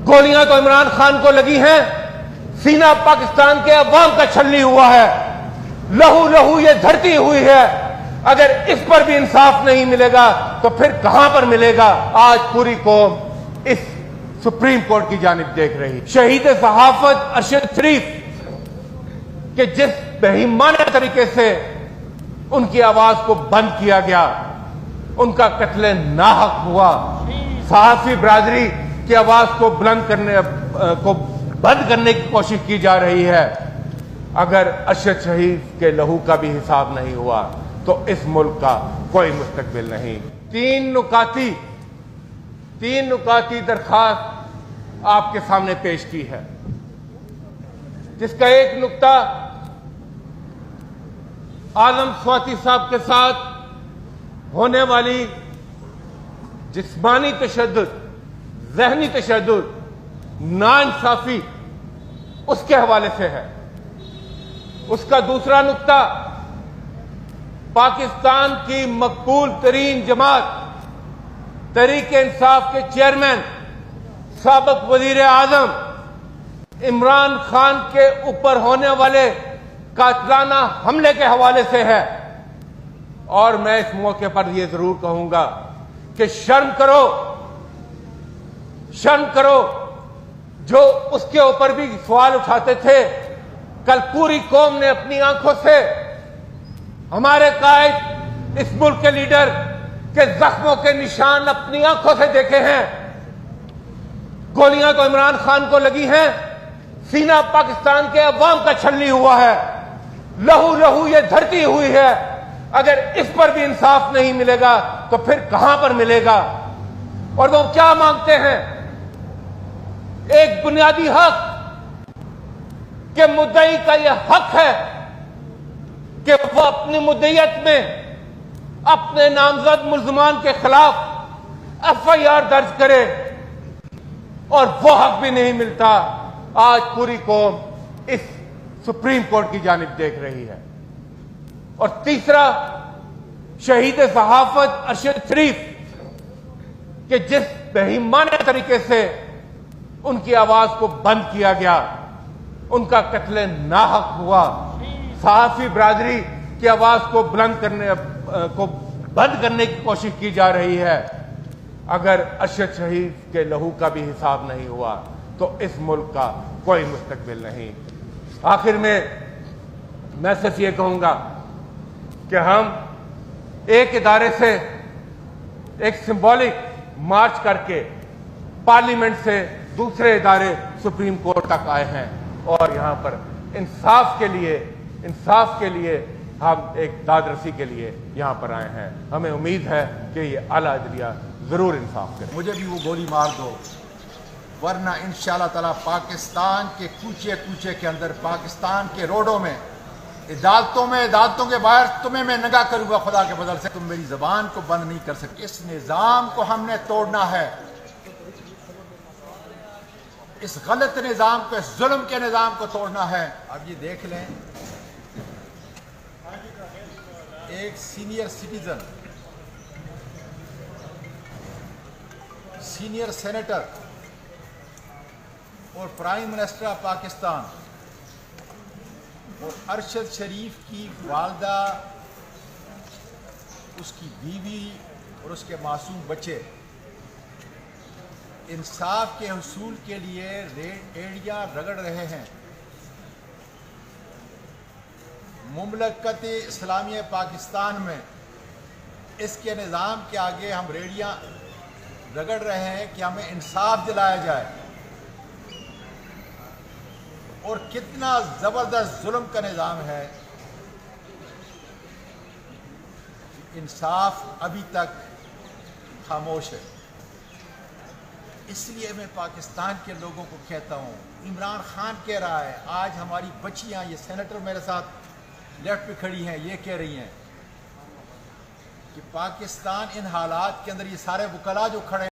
गोलियां तो इमरान खान को लगी हैं, सीना पाकिस्तान के अवाम का छलनी हुआ है, लहू लहू ये धरती हुई है। अगर इस पर भी इंसाफ नहीं मिलेगा तो फिर कहां पर मिलेगा? आज पूरी कौम इस सुप्रीम कोर्ट की जानिब देख रही। शहीद सहाफत अरशद शरीफ के जिस बेईमाने तरीके से उनकी आवाज को बंद किया गया, उनका कत्ल नाहक हुआ, सहाफी बरादरी की आवाज को बंद करने की कोशिश की जा रही है। अगर अरशद शरीफ के लहू का भी हिसाब नहीं हुआ तो इस मुल्क का कोई मुस्तकबिल नहीं। तीन नुकाती दरखास्त आपके सामने पेश की है, जिसका एक नुक्ता आलम स्वाति साहब के साथ होने वाली जिस्मानी तशद्दुद, ज़हनी तशद्दुद, नाइंसाफी, उसके हवाले से है। उसका दूसरा नुक्ता पाकिस्तान की मकबूल तरीन जमात तहरीक-ए-इंसाफ के चेयरमैन साबिक वजीर आजम इमरान खान के ऊपर होने वाले कातिलाना हमले के हवाले से है। और मैं इस मौके पर यह जरूर कहूंगा कि शर्म करो जो उसके ऊपर भी सवाल उठाते थे। कल पूरी कौम ने अपनी आंखों से हमारे कायद, इस मुल्क के लीडर के जख्मों के निशान अपनी आंखों से देखे हैं। गोलियां तो इमरान खान को लगी हैं, सीना पाकिस्तान के अवाम का छलनी हुआ है, लहू लहू ये धरती हुई है। अगर इस पर भी इंसाफ नहीं मिलेगा तो फिर कहां पर मिलेगा? और वो क्या मांगते हैं? एक बुनियादी हक के मुद्दई का यह हक है कि वो अपनी मुद्दईयत में अपने नामजद मुल्ज़मान के खिलाफ एफआईआर दर्ज करे, और वो हक भी नहीं मिलता। आज पूरी कौम इस सुप्रीम कोर्ट की जानिब देख रही है। और तीसरा, शहीद सहाफत अरशद शरीफ के जिस बेईमाने तरीके से उनकी आवाज को बंद किया गया, उनका कत्ल नाहक हुआ, सहाफी बरादरी की आवाज को बंद करने की कोशिश की जा रही है। अगर अरशद शरीफ के लहू का भी हिसाब नहीं हुआ तो इस मुल्क का कोई मुस्तकबिल नहीं। आखिर में मैं सिर्फ ये कहूंगा कि हम एक इदारे से एक सिंबॉलिक मार्च करके पार्लियामेंट से दूसरे इदारे सुप्रीम कोर्ट तक आए हैं, और यहां पर इंसाफ के लिए हम एक दादरसी के लिए यहां पर आए हैं। हमें उम्मीद है कि ये आला अदलिया जरूर इंसाफ करे। मुझे भी वो गोली मार दो, वरना इंशाअल्लाह ताला पाकिस्तान के कूचे कूचे के अंदर, पाकिस्तान के रोडों में, अदालतों के बाहर तुम्हें मैं नंगा करूंगा खुदा के बदल से। तुम मेरी जबान को बंद नहीं कर सकते। इस निजाम को हमने तोड़ना है, इस गलत निजाम को, इस जुल्म के निजाम को तोड़ना है। अब ये देख लें, एक सीनियर सिटीजन, सीनियर सेनेटर और प्राइम मिनिस्टर ऑफ पाकिस्तान और अरशद शरीफ की वालदा, उसकी बीवी और उसके मासूम बच्चे इंसाफ के हुसूल के लिए एड़ियां रगड़ रहे हैं। मुमलकत इस्लामिया पाकिस्तान में इसके निज़ाम के आगे हम रेड़ियां रगड़ रहे हैं कि हमें इंसाफ दिलाया जाए। और कितना ज़बरदस्त जुल्म का निज़ाम है, इंसाफ अभी तक खामोश है। इसलिए मैं पाकिस्तान के लोगों को कहता हूँ, इमरान खान कह रहा है, आज हमारी बच्चियाँ, ये सेनेटर मेरे साथ लेफ्ट पे खड़ी हैं, ये कह रही हैं कि पाकिस्तान इन हालात के अंदर, ये सारे वकला जो खड़े